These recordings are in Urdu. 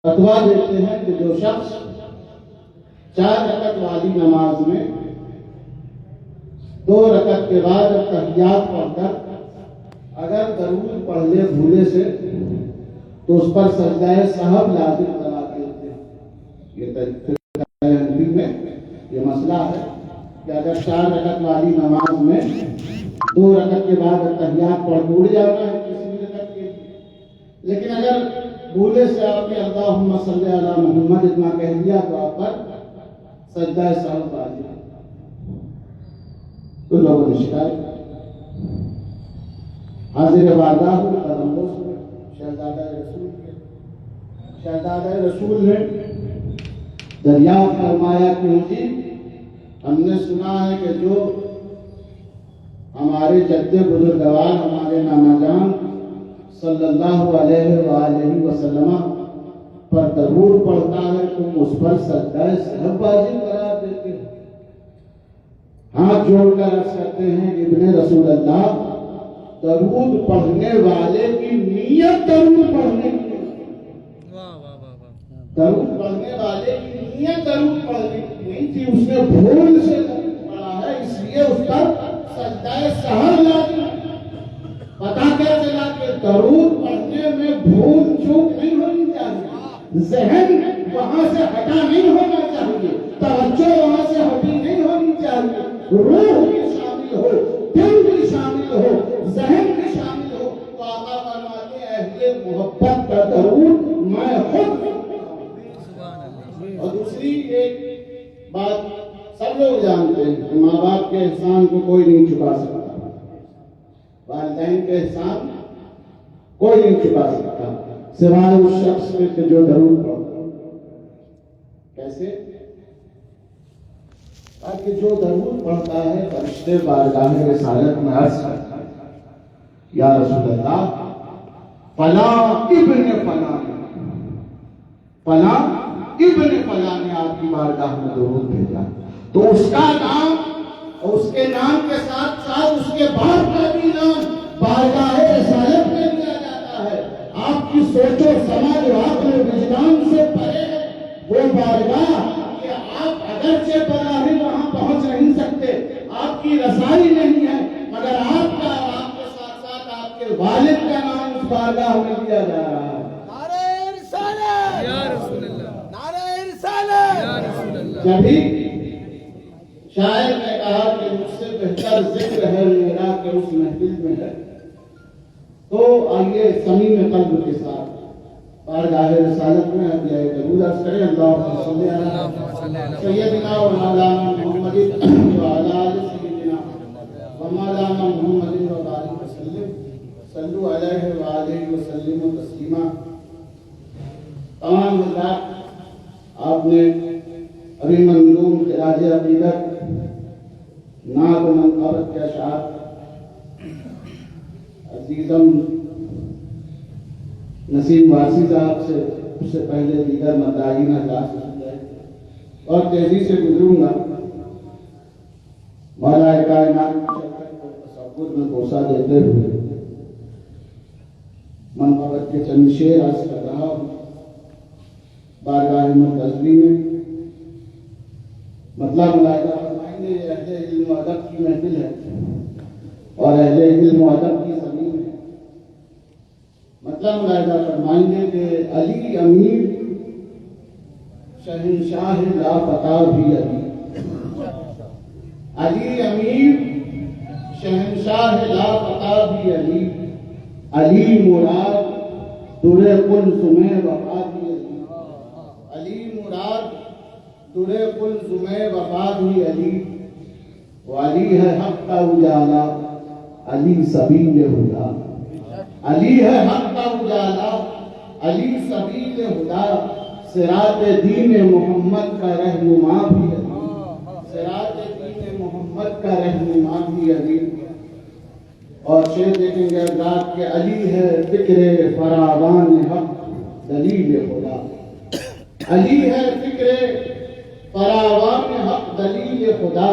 فتویٰ دیتے ہیں کہ جو شخص 4 رکعت والی نماز میں 2 رکعت کے بعد تحیات پڑھ کر اگر درود پڑھ لے بھولے سے تو اس پر سجدہ سہو لازم قرار دیتے ہیں۔ یہ تحریری میں یہ مسئلہ ہے کہ اگر 4 رکعت والی نماز میں 2 رکعت کے بعد تحیات پڑھ کے اڑ جانا ہے کسی بھی رکعت کے لیے، لیکن اگر بھولے سے آپ نے اللہم صلی علی محمد اتنا کہہ دیا تو آپ پر سجدہ سہو واجب ہے۔ تو لوگوں نے شکایت حاضر بارگاہ قدم بوس میں شہزادہ رسول نے دریافت فرمایا کہ جی ہم نے سنا ہے کہ جو ہمارے جد بزرگوار ہمارے نانا جان صلی اللہ علیہ وآلہ وسلم پر درود پڑھتا ہے تم اس پر سجدہ سہو واجب قرار دیتے ہیں۔ ہاتھ جوڑ کر عرض کرتے ہیں کہ ابن رسول اللہ، درود پڑھنے والے کی نیت درود پڑھنے کی درود پڑھنے والے کی نیت درود پڑھنے کی نہیں تھی، اس نے بھول سے پڑھا ہے اس لیے اس پر سجدہ سہو لازم ہے۔ پتا کیا چلا کہ درود پڑھنے میں بھول چوک نہیں ہونی چاہیے، ذہن وہاں سے ہٹا نہیں ہونا چاہیے، توجہ وہاں سے ہٹی نہیں ہونی چاہیے، روح بھی شامل ہو، دل بھی شامل ہو، ذہن بھی شامل ہو۔ تو آقا فرماتے ہیں اہل محبت کا درود میں خود۔ اور دوسری ایک بات سب لوگ جانتے ہیں کہ ماں باپ کے احسان کو کوئی نہیں چھپا سکتا، والدین کے احسان کوئی نہیں چھپا سکتا سوائے اس شخص میں کہ جو درود پڑھتا۔ کیسے؟ تاکہ جو درود پڑھتا ہے فرشتے بارگاہ رسالت میں عرض کرتا ہے یا رسول اللہ فلاں ابن فلاں نے آپ کی بارگاہ میں درود بھیجا، تو اس کا نام اور اس کے نام کے ساتھ ساتھ اس کے باپ کا بھی نام بارگاہ رسالت میں لیا جاتا ہے۔ آپ کی سوچ و سمجھ اور عقل و وجدان سے پرے ہے وہ بارگاہ کہ آپ اگرچہ براہ وہاں پہنچ نہیں سکتے، آپ کی رسائی نہیں ہے، مگر آپ کا اور آپ کے ساتھ ساتھ آپ کے والد کا نام اس بارگاہ میں لیا جا رہا ہے۔ نعرہ رسالت یا رسول اللہ، نعرہ رسالت یا رسول اللہ۔ جبھی شاعر نے کہا کہ مجھ سے بہتر ذکر ہے میرا کہ اس محفل میں ہے، تو آئیے صمیم قلب کے ساتھ بارگاہ رسالت میں درود عرض کریں۔ اللہم صلی علی سیدنا و مولانا محمد وعلی آل سیدنا و مولانا محمد و بارک وسلم، صلو علیہ وآلہ وسلم تسلیما۔ تمام حضرات، آپ نے ابھی منظوم خراج عقیدت نعت و منقبت کے اشعار عزیزم نسیم وارسی صاحب سے اس سے پہلے دیگر مداحین حضرات سے سن رہے اور تیزی سے گزروں گا۔ مولا کائنات کی شرکت کو تصور میں بوسہ دیتے ہوئے منقبت کے چند شعر عرض کر رہا ہوں۔ بارگاہ مرتضوی میں مطلب ملاحظہ فرمائیں گے، یہ اہل علم و ادب کی محفل ہے اور اہل علم و ادب کی زمین ہے۔ مطلب ملاحظہ فرمائیں گے کہ علی امیر شہنشاہ لاپتہ بھی علی امیر شہنشاہ لاپتہ بھی علی مراد در قلزم وفا بھی علی مراد در قلزم وفا بھی علی ہے حق کا اجالا علی سبیل ہدا، علی ہے حق کا اجالا علی سبیل ہدا، صراط دین محمد کا رہنما بھی صراط دین محمد کا رہنما بھی علی۔ اور شعر دیکھیں گے رات کے علی ہے فکر فراوان حق دلیل خدا، علی ہے فکر فراوان حق دلیل خدا،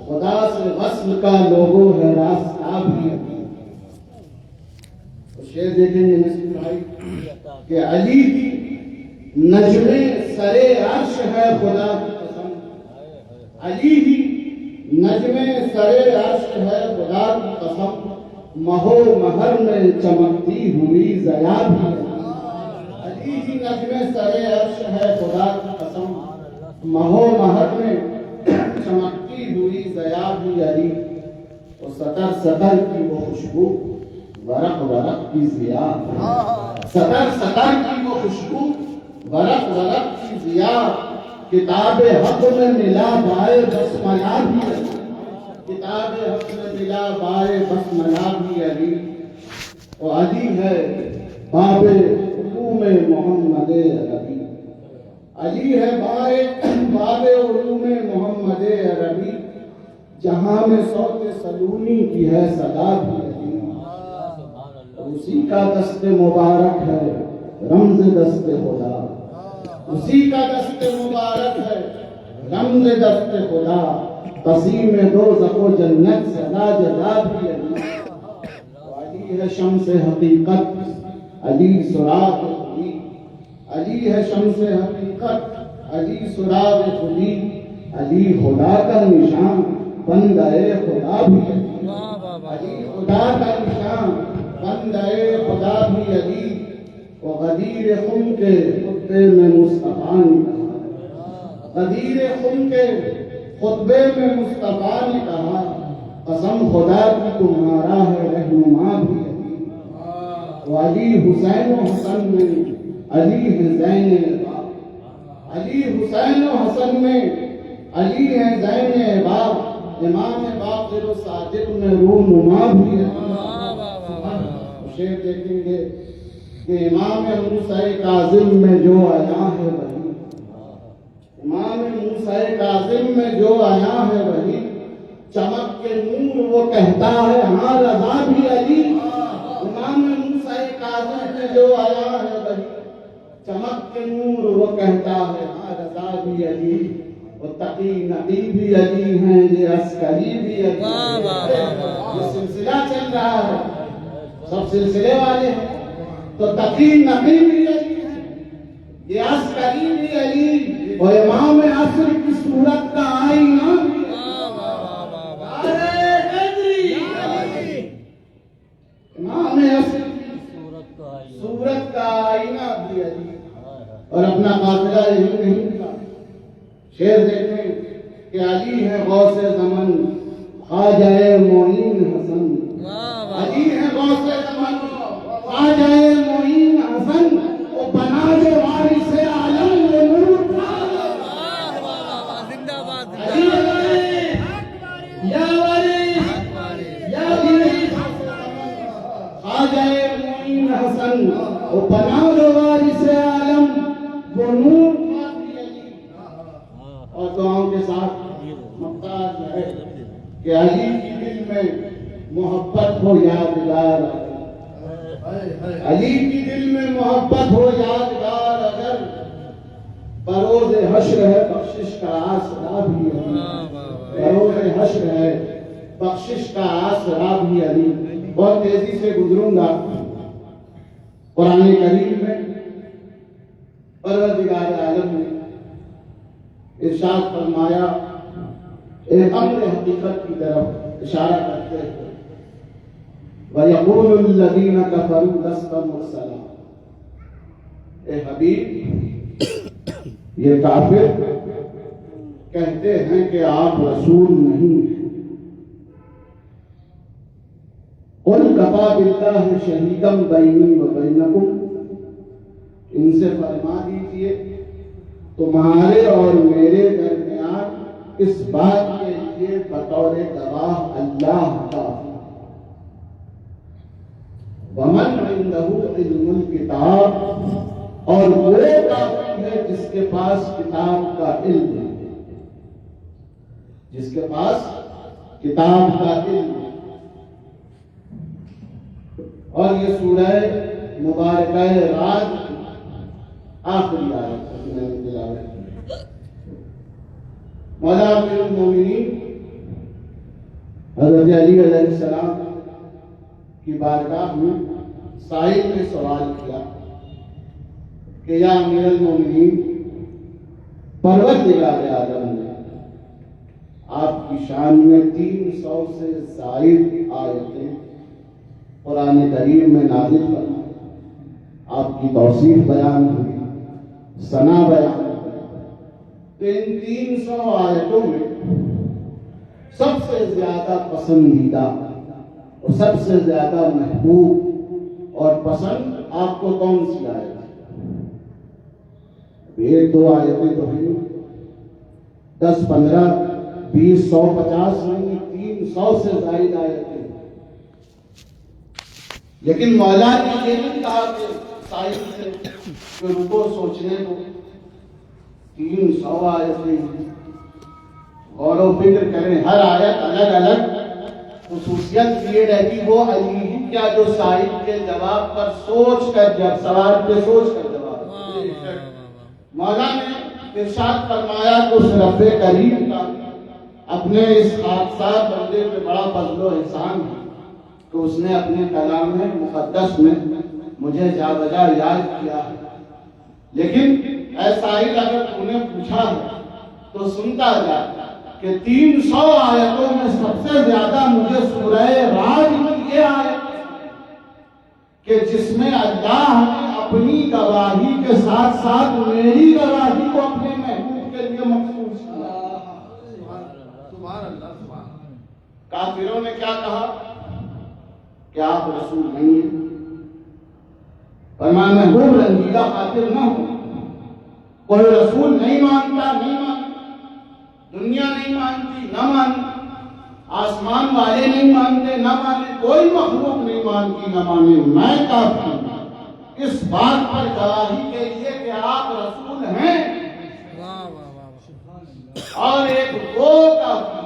خدا سے وصل کا لوگو ہے راستہ بھی علی۔ شعر دیکھیں گے نصیر بھائی کہ علی نجمے سرے عرش ہے خدا کی قسم، علی ہی نجمے سرے عرش ہے خدا کی قسم، مہو مہر میں چمکتی ہوئی ضیا بھی علی، علی ہی نجمے سرے عرش ہے خدا کی قسم، مہو مہر میں چمکتی ہوئی ضیا بھی علی، وہ سطر سطر کی وہ خوشبو، ورق ورق کی ضیا، سطر سطر کی وہ خوشبو، ورق ورق کی ضیا، کتاب حق میں ملا بائے بسملہ بھی علی، کتاب حق میں ملا بائے بسملہ بھی علی، وہ علی ہے باب علوم محمد عربی، علی ہے باب علوم محمد عربی، جہاں میں صوت سلونی کی ہے صدا بھی علی، اسی کا دست مبارک ہے رمز دست خدا، اسی کا دست مبارک ہے رمز دست خدا، قسیم دوزخ و جنت سزا جزا بھی علی، علی ہے شمس حقیقت علی سراغ خودی، علی ہے شمس حقیقت علی سراغ خودی، علی خدا کا نشان بندہ خدا بھی علی، علی خدا کا نشان بندہ خدا بھی علی، وہ غدیر خون کے خطبے میں مصطفیٰ نے کہا، غدیر خون کے خطبے میں مصطفیٰ نے کہا، قسم خدا کی تمہارا ہے رہنما بھی علی، وہ علی حسین و حسن میں علی ہے زین باپ، علی حسین و حسن میں علی ہے زین باپ، امام باقر و صادق میں رونما بھی علی، شعر دیکھیں گے کہ امام موسیٰ کاظم میں جو آیا ہے وہی، امام موسیٰ کاظم میں جو آیا ہے وہی، چمک کے نور وہ کہتا ہے ہاں رضا بھی علی، امام موسیٰ کاظم میں جو آیا ہے وہی، چمک کے نور وہ کہتا ہے ہاں رضا بھی علی، وہ تقی نقی بھی علی ہیں یہ عسکری بھی علی، یہ سلسلہ چل رہا ہے سب سلسلے والے ہیں، تو تقی نقی بھی علی ہے یہ عسکری بھی علی، اور امام عصر کی صورت کا آئینہ بھی امام عصر کی صورت کا آئینہ بھی علی، اور اپنا قافلہ یہی نہیں تھا، شعر دیکھیں کہ علی ہے غوث زمن خواجہ معین حسن، علی ہے غوث زمن خواجہ معین حسن، وہ بنا جو وارث عالم وہ نور، علی یا ولی یا ولی خواجہ معین حسن، وہ بنا جو وارث عالم وہ نور، اور دعاؤں کے ساتھ ممتاز ہے کہ علی کی دل میں محبت ہو یادگار، علی کی دل میں محبت ہو یادگار، اگر بروز حشر ہے بخشش کا آسرا بھی علی، بروز حشر ہے بخشش کا آسرا بھی علی۔ بہت تیزی سے گزروں گا، قرآن کریم میں پروردگار عالم نے ارشاد فرمایا ایک امر حقیقت کی طرف اشارہ کرتے ہوئے، وَيَقُولُ الَّذِينَ كَفَرُوا لَسْتَ مُرْسَلًا، اے حبیب یہ کافر کہتے ہیں کہ آپ رسول نہیں ہیں، قُلْ كَفَىٰ بِاللَّهِ شَهِيدًا بَيْنِي وَبَيْنَكُمْ، ان سے فرما دیجئے تمہارے اور میرے درمیان اس بات کے لیے بطور گواہ اللہ کا، وَمَنْ عِنْدَهُ عِلْمُ الْكِتَابِ، اور وہ کافی ہے جس کے پاس کتاب کا علم ہے، جس کے پاس کتاب کا علم ہے۔ اور یہ سورہ مبارکہ رات کی آخری آیت میں نے تلاوت کی۔ مولا امیر المومنین حضرت علی علیہ السلام کی بارگاہ میں سائل نے سوال کیا کہ یا امیر المومنین، پروردگار عالم نے آپ کی شان میں 300 سے زائد آیتیں قرآن کریم میں نازل فرمائیں، آپ کی توصیف بیان ہوئی، ثنا بیان ہوئی۔ تو ان 300 آیتوں میں سب سے زیادہ پسندیدہ اور سب سے زیادہ محبوب اور پسند آپ کو کون سی آیت ہے؟ ایک دو آیتیں تو ہیں، 10 15 20 100 50 نہیں، 300 سے زائد آیتیں۔ لیکن مولا نے یہ نہیں کہا کہ سائل سے کہ رکو سوچنے کو، 300 آیتیں، غور و فکر کریں، ہر آیت الگ الگ خصوصیت یہ رہتی، وہ علی ہی کیا جو سائل کے جواب پر سوچ کر، جب سوال پہ سوچ کر جواب۔ مولا نے ارشاد فرمایا کہ اس رب کریم کا اپنے اس حادثات بندے پہ بڑا فضل و احسان ہے کہ اس نے اپنے کلام مقدس میں مجھے جا بجا یاد کیا ہے۔ لیکن اے سائل، اگر تو نے پوچھا ہے تو سنتا جا کہ 300 آیتوں میں سب سے زیادہ مجھے سورہ راج کی یہ آیت کہ جس میں اللہ نے اپنی گواہی کے ساتھ ساتھ میری گواہی کو اپنے محبوب کے لیے مخصوص کیا۔ سبحان اللہ۔ کافروں نے کیا کہا کہ آپ رسول نہیں ہیں، فرمایا محبوب رنجیدہ خاطر نہ ہو، کوئی رسول نہیں مانتا، نہیں مانتا، دنیا نہیں مانتی، نہ مانی، آسمان والے نہیں مانتے، نہ مانے، کوئی مخلوق نہیں مانتی، نہ مانے، میں کافی ہوں اس بات پر گواہی کے لیے کہ آپ رسول ہیں، اور ایک وہ کافی ہے،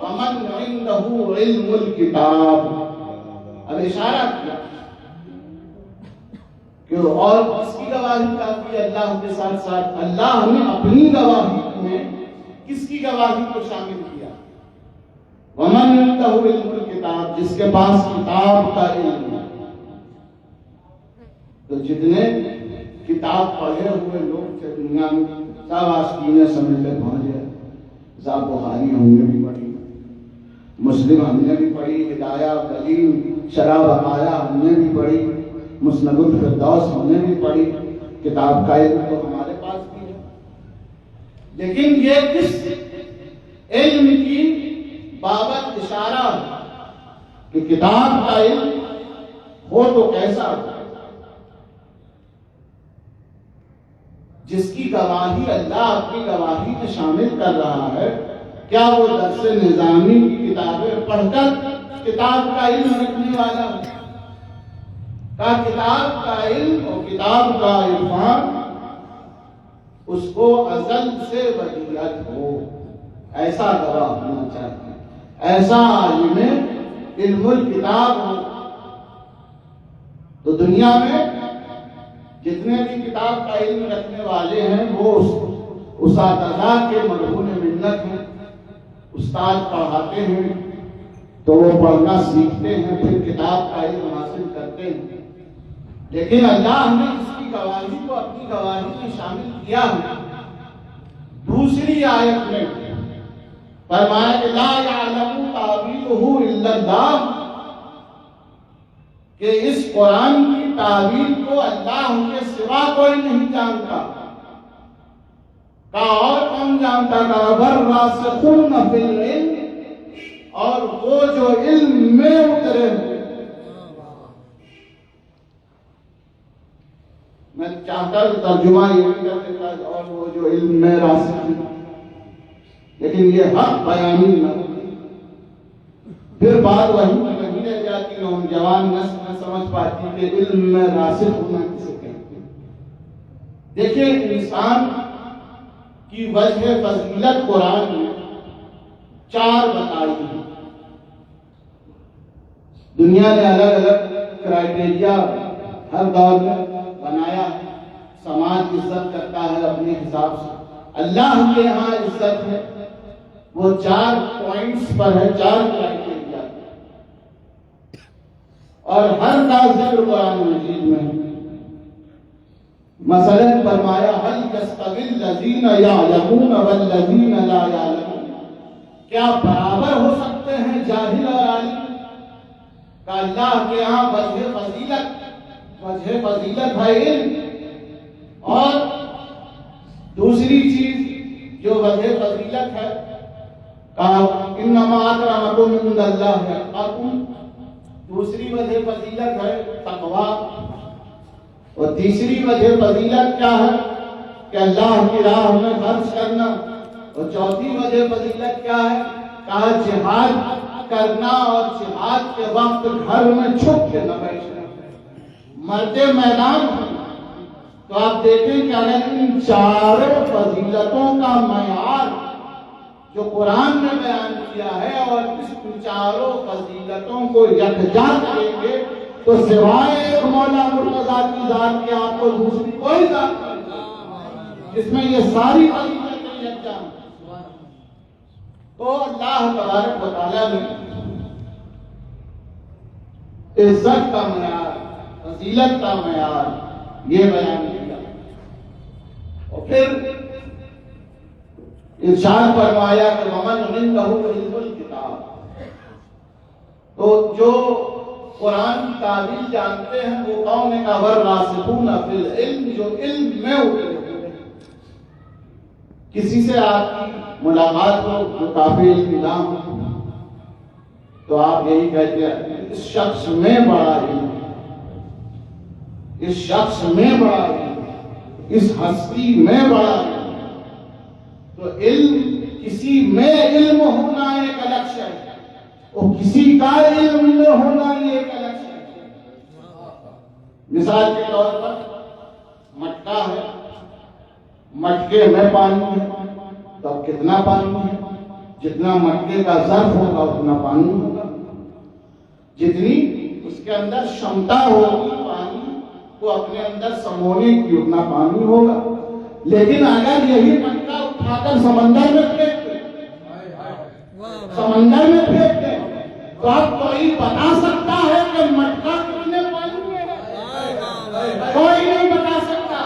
وَمَنْ عِنْدَهُ عِلْمُ الْكِتَابِ۔ اب اشارہ کیا کہ اور کس کی گواہی کافی ہے؟ اللہ کے ساتھ ساتھ اللہ نے اپنی گواہی میں کس کی گواہی کو شامل کیا؟ وَمَنْ عِنْدَهُ عِلْمُ الْكِتَابِ، جس کے پاس کتاب کا علم ہے۔ تو جتنے کتاب پڑھے ہوئے لوگ تھے دنیا میں سب آسکینے سمجھ لے پہنچے، صاحب بخاری ہم نے بھی پڑھی، مسلم ہم نے بھی پڑھی، ہدایہ دلیل شرح بقایا ہم نے بھی پڑھی، مسند الفردوس ہم نے بھی پڑھی، کتاب کا علم تو ہمارے پاس بھی ہے۔ لیکن یہ کس علم کی بابت اشارہ ہے کہ کتاب کا علم ہو تو کیسا ہو؟ جس کی گواہی اللہ اپنی گواہی میں شامل کر رہا ہے، کیا وہ درس نظامی کی کتابیں پڑھ کر کتاب کا علم رکھنے والا ہو؟ کا کتاب کا علم اور کتاب کا عرفان اس کو ازل سے ودیعت ہو، ایسا گواہ ہونا چاہیے، ایسا عالم علم الکتاب ہو۔ تو دنیا میں جتنے بھی کتاب کا علم رکھنے والے ہیں وہ اساتذہ کے مرہون منت ہیں، استاد پڑھاتے ہیں تو وہ پڑھنا سیکھتے ہیں، پھر کتاب کا علم حاصل کرتے ہیں۔ لیکن اللہ نے اس کی گواہی کو اپنی گواہی میں شامل کیا ہے۔ دوسری آیت میں فرمایا کہ لا یعلم تاویلہ الا اللہ، کہ اس قرآن کی تعویل کو اللہ کے سوا کوئی نہیں جانتا۔ کہا اور کون جانتا؟ کہا والراسخون فی العلم، اور وہ جو علم میں اترے ہوئے۔ میں چاہتا ترجمہ یہ بھی کر دیتا اور وہ جو علم میں راسخ ہیں، لیکن یہ حق بیانی نہ ہوتی، پھر بات وہی نہیں رہ جاتی، نوجوان نسل نہ سمجھ پاتی کہ علم میں راسخ ہونا کسے کہتے ہیں۔ دیکھیں انسان کی وجہ فضیلت قرآن میں 4 بتائی ہیں۔ دنیا نے الگ الگ کرائٹیریا ہر دور میں بنایا ہے، سماج عزت کرتا ہے اپنے حساب سے، اللہ کے یہاں عزت ہے وہ 4 پوائنٹس پر ہے، 4 کرائٹیریا، اور ہر کا ذکر قرآن مجید میں ہے۔ مثلاً فرمایا هل يستوي الذين يعلمون والذين لا يعلمون، کیا برابر ہو سکتے ہیں جاہل اور عالم؟ کہ اللہ کے ہاں وجہ فضیلت ہے علم، اور دوسری چیز جو وجہ فضیلت ہے انما اکرمکم عند اللہ اتقاکم، دوسری وجہ فضیلت ہے تقویٰ، اور تیسری وجہ فضیلت کیا ہے کہ اللہ کی راہ میں خرچ کرنا، اور چوتھی وجہ فضیلت کیا ہے؟ کہا جہاد کرنا، اور جہاد کے وقت گھر میں چھپ کے نہ بیٹھنا، مرد میدان ہیں۔ تو آپ دیکھیں کہ اگر ان چاروں فضیلتوں کا معیار جو قرآن نے بیان کیا ہے اور اس چاروں فضیلتوں کو یکجا کریں گے تو سوائے ایک مولا مرتضیٰ کی ذات کے آپ کو دوسری کوئی ذات نہیں جس میں یہ ساری فضیلتیں یکجا ہیں۔ تو اللہ تبارک و تعالیٰ نے عزت کا معیار، فضیلت کا معیار یہ بیان کیا، اور پھر ارشاد فرمایا کہ ومن عنده علم الکتاب، تو جو قرآن کی تعبیر جانتے ہیں وہ قوم کا والراسخون فی العلم، جو علم میں اترے ہوئے۔ کسی سے آپ کی ملاقات ہو جو کافی علم نام ہو تو آپ یہی کہتے ہیں اس شخص میں بڑا علم ہے، اس شخص میں بڑا علم ہے، اس ہستی میں بڑا علم ہے۔ تو علم، کسی میں علم ہونا ایک الگ شے ہے، اور کسی کا علم نہ ہونا یہ ایک الگ شے ہے۔ مثال کے طور پر مٹکا ہے، مٹکے میں پانی ہے، تو اب کتنا پانی ہے؟ جتنا مٹکے کا ظرف ہوگا اتنا پانی ہوگا، جتنی اس کے اندر شمتا ہوگی پانی کو اپنے اندر سمونے کی اتنا پانی ہوگا۔ لیکن اگر یہی مٹکا اٹھا کر سمندر میں پھینک دیں، سمندر میں پھینک دیں تو اب کوئی بتا سکتا ہے کہ مٹکا کتنے پانی میں ہے؟ کوئی نہیں بتا سکتا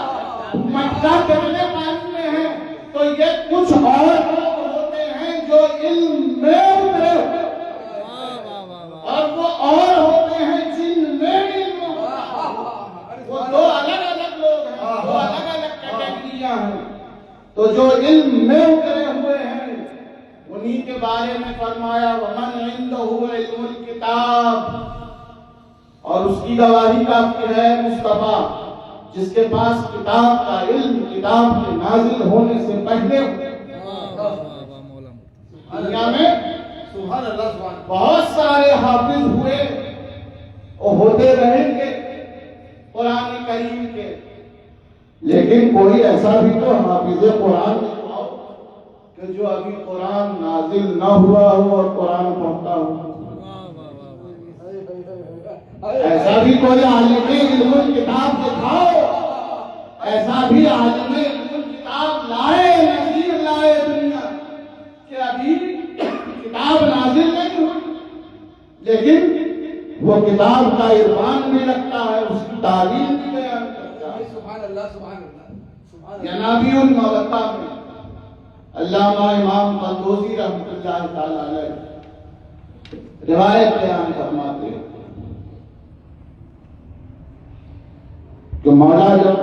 مٹکا کتنے پانی میں ہے۔ تو یہ کچھ اور لوگ ہوتے ہیں جو علم میں اترے ہوئے، اور وہ اور ہوتے ہیں جن میں علم ہوتا ہے۔ وہ دو الگ الگ لوگ ہیں، دو الگ الگ کیٹیگریاں ہیں۔ تو جو علم میں اترے ہوئے ہیں انہی کے بارے میں فرمایا ومن عنده علم الکتاب، اور اس کی گواہی کافی ہے مصطفیٰ جس کے پاس کتاب کا علم، کتاب کے نازل ہونے سے پہلے دنیا میں بہت سارے حافظ ہوئے اور ہوتے رہیں گے قرآن کریم کے، لیکن کوئی ایسا بھی تو حافظ قرآن دکھاؤ کہ جو ابھی قرآن نازل نہ ہوا ہو اور قرآن پڑھتا ہو۔ ایسا بھی کوئی عالم علم کتاب دکھاؤ، ایسا بھی عالم علم کتاب لائے، نذیر لائے دنیا کہ ابھی کتاب نازل نہیں ہوئی لیکن وہ کتاب کا عرفان بھی رکھتا ہے، اس کی تعلیم بھی بیان کرتا ہے۔ سبحان اللہ، سبحان اللہ۔ ینابی الموقع میں علامہ امام قندوزی رحمۃ اللہ تعالی علیہ روایت بیان فرماتے ہیں کہ مولا جب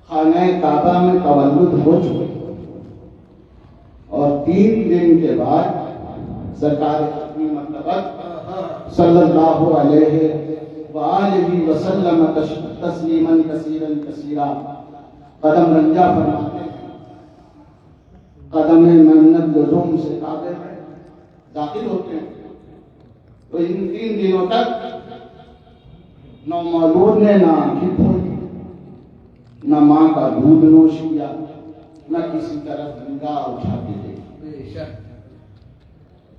خانہ کعبہ میں تولد ہو چکے اور 3 دن کے بعد سرکار اپنی مرتبت صلی اللہ علیہ وآلہ وسلم تسلیما کثیرا کثیرا قدم رنجا فرماتے ہیں، قدم منت لزوم سے کعبے میں داخل ہوتے ہیں، تو ان 3 دنوں تک نہ مولود نے نہ آنکھیں کھولی، نہ ماں کا دودھ نوش کیا، نہ کسی طرف نگاہ اٹھا کے دیکھی۔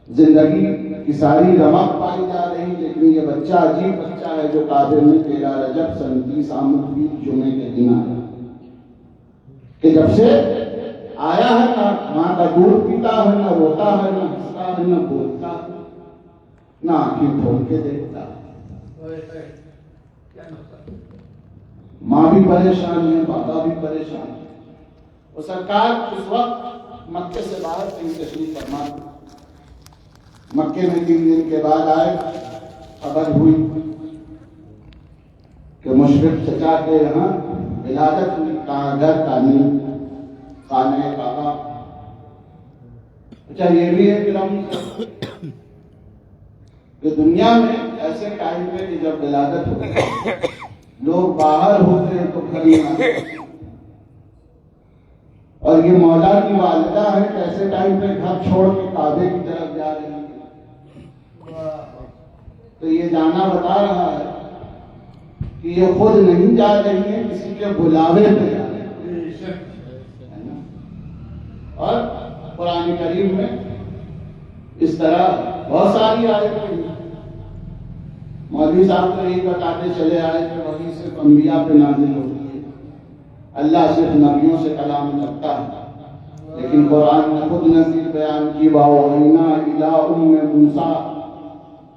زندگی کی ساری رمق پائی جا رہی، لیکن یہ بچہ عجیب بچہ ہے جو کعبے میں 13 رجب سن 30 آمد بھی جمعے کے دن آیا، کہ جب سے آیا ہے نہ ماں کا دودھ پیتا ہے، نہ روتا ہے، نہ ہنستا ہے، نہ بولتا ہے، نہ آنکھیں کھول کے دیکھتا ہے۔ ماں بھی پریشان ہے، بابا بھی پریشان ہے۔ وہ سرکار اس وقت مکے سے باہر کہیں تشریف فرما، مکے میں 3 دن کے بعد آئے، خبر ہوئی کہ مشرف چچا کے یہاں ولادت ہوئی، کہاں گھر کا نہیں، خانہ کعبہ۔ اچھا یہ بھی ایک رمز کہ دنیا میں ایسے ٹائم پہ کہ جب ولادت ہوتی ہے لوگ باہر ہوتے ہیں تو گھر میں آتے ہیں، اور یہ مولا کی والدہ ہے کہ ایسے ٹائم پہ گھر چھوڑ کے کعبے کی طرف جا رہی ہے، تو یہ جانا بتا رہا ہے کہ یہ خود نہیں جا رہی ہے، کسی کے بلاوے پہ جا رہی ہے۔ اور قرآن کریم میں اس طرح بہت ساری آیتیں ہیں۔ مولوی صاحب تو یہی بتاتے چلے آئے کہ وہی صرف انبیاء پہ نازل ہوتی ہے، اللہ صرف نبیوں سے کلام کرتا ہے، لیکن قرآن نے خود نزول بیان کی، وَأَوْحَيْنَا إِلَىٰ أُمِّ مُوسَىٰ،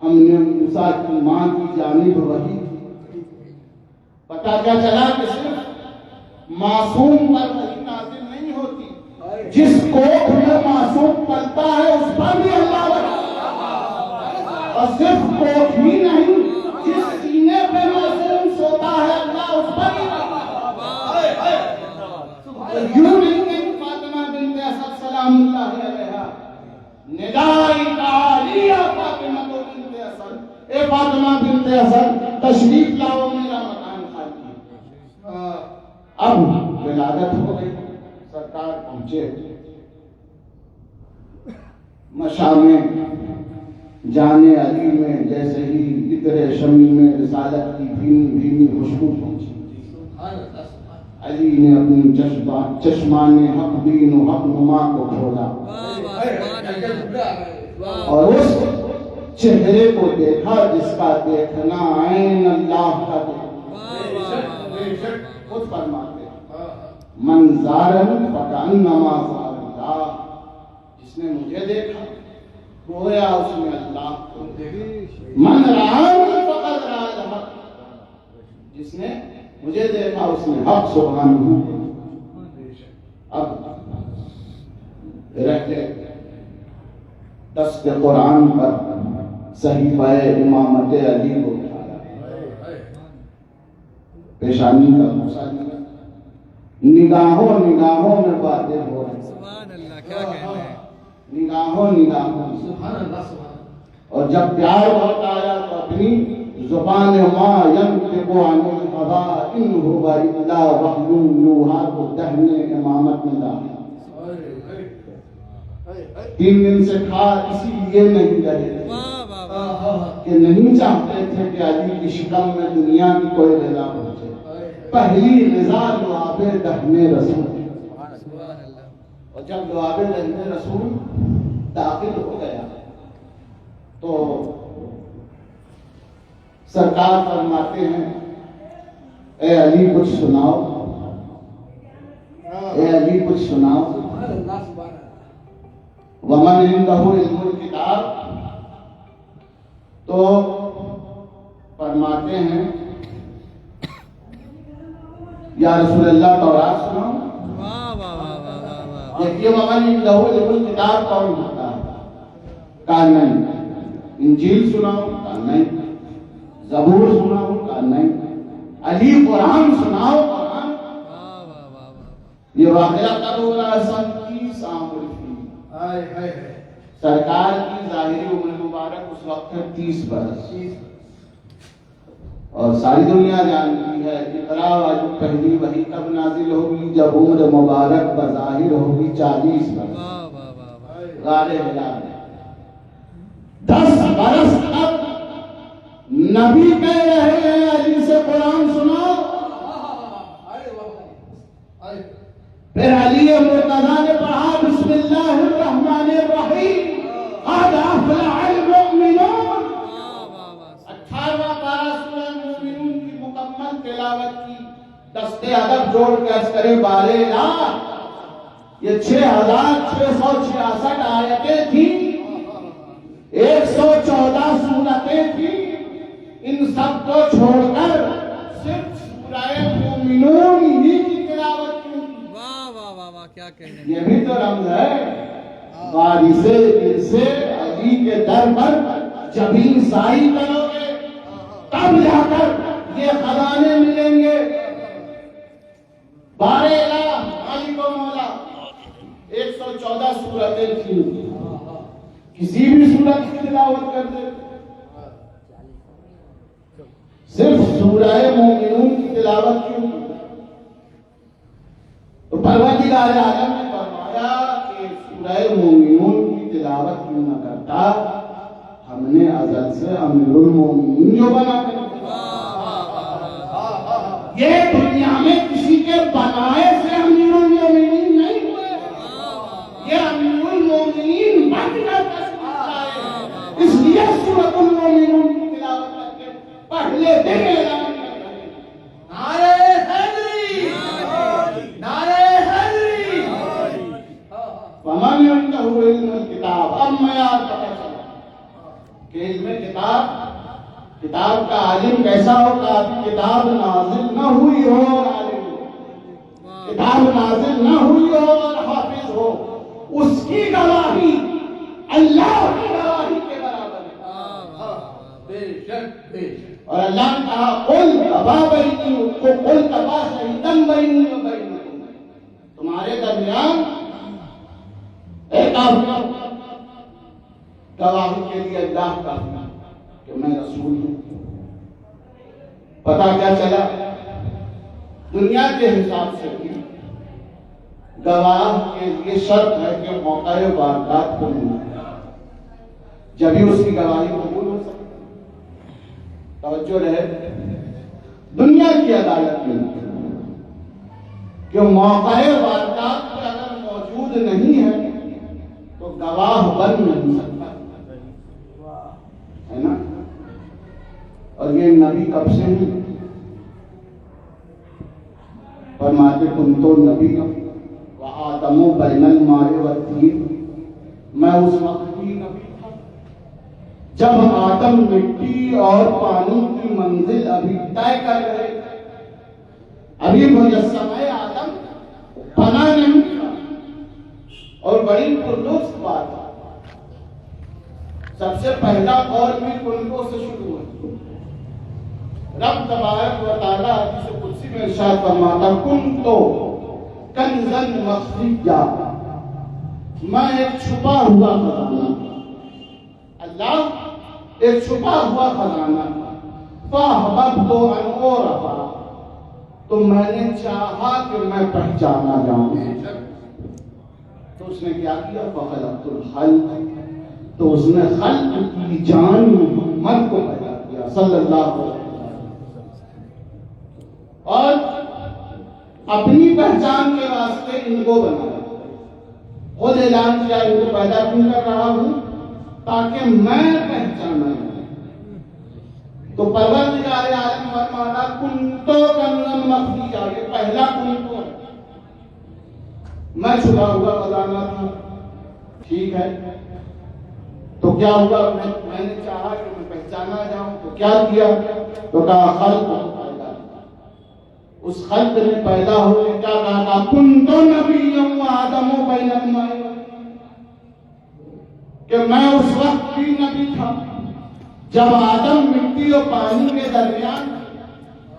ہم نے موسیٰ کی ماں کی جانب وحی۔ پتہ کیا چلا کہ صرف معصوم پر وحی نازل نہیں ہوتی، جس کوکھ میں معصوم پلتا ہے اس پر بھی اللہ وحی، اور صرف کوکھ ہی نہیں، جس سینے پہ معصوم سوتا ہے اللہ اس پر بھی یوں نہیں کہ فاطمہ بنت اسد سلام اللہ علیہا ندائی تعالیہ فاطمہ بنت اسد، اے فاطمہ بنت اسد تشریف لاؤ میرا مکان خالی۔ اب ولادت ہو گئی، سرکار پہنچے، مشاع میں جانے علی میں جیسے ہی عطر شمی میں رسالت کی بھینی بھینی خوشبو پہنچی، علی نے اپنی چشمان حق دین و حق نما کو کھولا اور اس چہرے کو دیکھا جس کا دیکھنا عین اللہ کا دیکھنا۔ خود فرماتے من زارن فکأنما زار اللہ، جس نے مجھے دیکھا گویا اس نے اللہ کو دیکھا۔ من رآنی فقد رأى الحق، جس نے مجھے دیکھا اس نے حق سبحانہ۔ اب رہتے دست قرآن پر صحیفہ امامت علی کو اٹھایا، پیشانی کا بوسہ دیا، نگاہوں نگاہوں میں باتیں ہو رہی، سبحان اللہ، کیا کہنا ہے، نگاہوں نگاہوں، سبحان اللہ سبحان اللہ۔ اور جب پیار وقت آیا تو اپنی زبان ما ینطق عن الہوی ان هو الا وحی یوحی کو دہنے امامت میں ڈالا۔ 3 دن سے کھا اسی لیے نہیں رہے کہ نہیں چاہتے تھے کہ علی کی شکل میں دنیا کی کوئی غذا پہنچے، پہلی غذا لعاب دہنے رسول، اور جب لعاب دہنے رسول داخل ہو گیا تو سرکار فرماتے ہیں اے علی کچھ سناؤ، اے علی کچھ سناؤ۔ ومن عنده علم الکتاب، تو فرماتے ہیں یا رسول اللہ تورات سناؤ۔ دیکھیے ومن عنده علم الکتاب کون ہوتا ہے؟ کہا نہیں۔ انجیل سناؤ؟ کہا نہیں۔ زبور سناؤ؟ کہا نہیں۔ علی قرآن سناؤ؟ قرآن۔ یہ واقعہ کب ہو رہا ہے؟ 30 عام سرکار کی ظاہری عمر مبارک اس وقت ہے 30 برس، اور ساری دنیا جانتی ہے اقرا والی پہلی وحی کب نازل ہوگی؟ جب عمر مبارک بظاہر ہوگی 40 برس، غار ہرا میں 10 برس تک نبی کہہ رہے ہیں علی سے قرآن سناؤ، پھر علی مرتضیٰ نے پڑھا بسم اللہ الرحمن الرحیم قد افلح المؤمنون، 18واں پارہ سورہ مومنون کی مکمل تلاوت کی، دستے ادب جوڑ کے عرض کرے بارے لا، یہ 6666 آیتیں تھیں، 114 سورتیں تھیں، ان سب کو چھوڑ کر صرف سورہ مومنون تلاوت کیوں کی؟ واہ واہ واہ واہ، کیا کہنے. یہ بھی تو رمز ہے. وارث ارث علی کے در پر جبین سائی کرو گے تب جا کر یہ خزانے ملیں گے. بارے الہ مالک و مولا 114 سورتیں تھیں. کسی بھی سورت کی تلاوت کر دے. صرف سورہ مومنون کی تلاوت کیوں کی؟ تو پروردگار عالم نے فرمایا کہ سورہ مومنون کی تلاوت کیوں نہ کرتا؟ ہم نے ازل سے امیر المومنین جو بنا کر یہ دنیا میں کسی کے بنائے سے امیر المومنین نہیں ہوئے. یہ امیر المومنین بن کر تشریف لائے. اس لیے سورۃ المومنون کی تلاوت کر کے پہلے دن اعلان کر رہے ہیں نعرہ حیدری، نعرہ حیدری. ومن عنده علم الکتاب. اب میں آپ پتہ چلا کہ علم کتاب کا عالم کیسا ہوگا؟ کتاب نازل نہ ہوئی ہو اور عالم ہو، کتاب نازل نہ ہوئی ہو اور حافظ ہو، اس کی گواہی اللہ کی گواہی کے برابر ہے. بے شک بے شک. اور اللہ نے کہا قل کفا بینی کو قل کفا شہیدا بینی و بینکم. تمہارے درمیان ایک گواہی کے لیے اللہ کا کہ میں رسول ہوں. پتہ کیا چلا؟ دنیا کے حساب سے بھی گواہ کے لیے شرط ہے کہ موقع واردات کو ملنا، جبھی اس کی گواہی قبول ہو سکتی. توجہ رہے، دنیا کی عدالت میں کہ موقع واردات پہ اگر موجود نہیں ہے تو گواہ بن نہیں سکتا ہے نا. اور یہ نبی کب سے نہیں فرماتے تم تو نبی وآدم بین الماء والطین. میں اس وقت بھی نبی تھا جب آدم مٹی اور پانی کی منزل ابھی طے کر رہے تھے. ابھی مجسمہ آدم بنا نہیں تھا. اور بڑی پرلطف بات ہے، سب سے پہلا قول بھی کنتوں سے شروع ہوا. رب تبارک و تعالی حدیث قدسی میں ارشاد فرماتا کنتو کنزا مخفیا. میں ایک چھپا ہوا خزانہ. اللہ ایک چھپا ہوا خزانہ. فاحببت ان اعرف، تو میں نے چاہا کہ میں پہچانا جاؤں. تو اس نے کیا کیا؟ فخلقت الخلق، تو اس نے خلق کی جان محمد کو پیدا کیا صلی اللہ علیہ وسلم. اور اپنی پہچان کے واسطے ان کو بنایا. خود اعلان کیا ان کو پیدا کیوں کر رہا ہوں؟ تاکہ میں پہچانا جاؤں. تو پروردگار عالم فرماتا کنتو کنزا مخفیا. یہ پہلا کنتو ہے، میں چھپا ہوا خزانہ تھا. ٹھیک ہے، تو کیا ہوا؟ میں نے چاہا کہ میں پہچانا جاؤں تو کیا کیا؟ تو کہا خلق پیدا. اس خلق نے پیدا ہو کے کیا کہا تھا؟ کنتو نبی آدم بین الماء، کہ میں اس وقت بھی نبی تھا جب آدم مٹی اور پانی کے درمیان.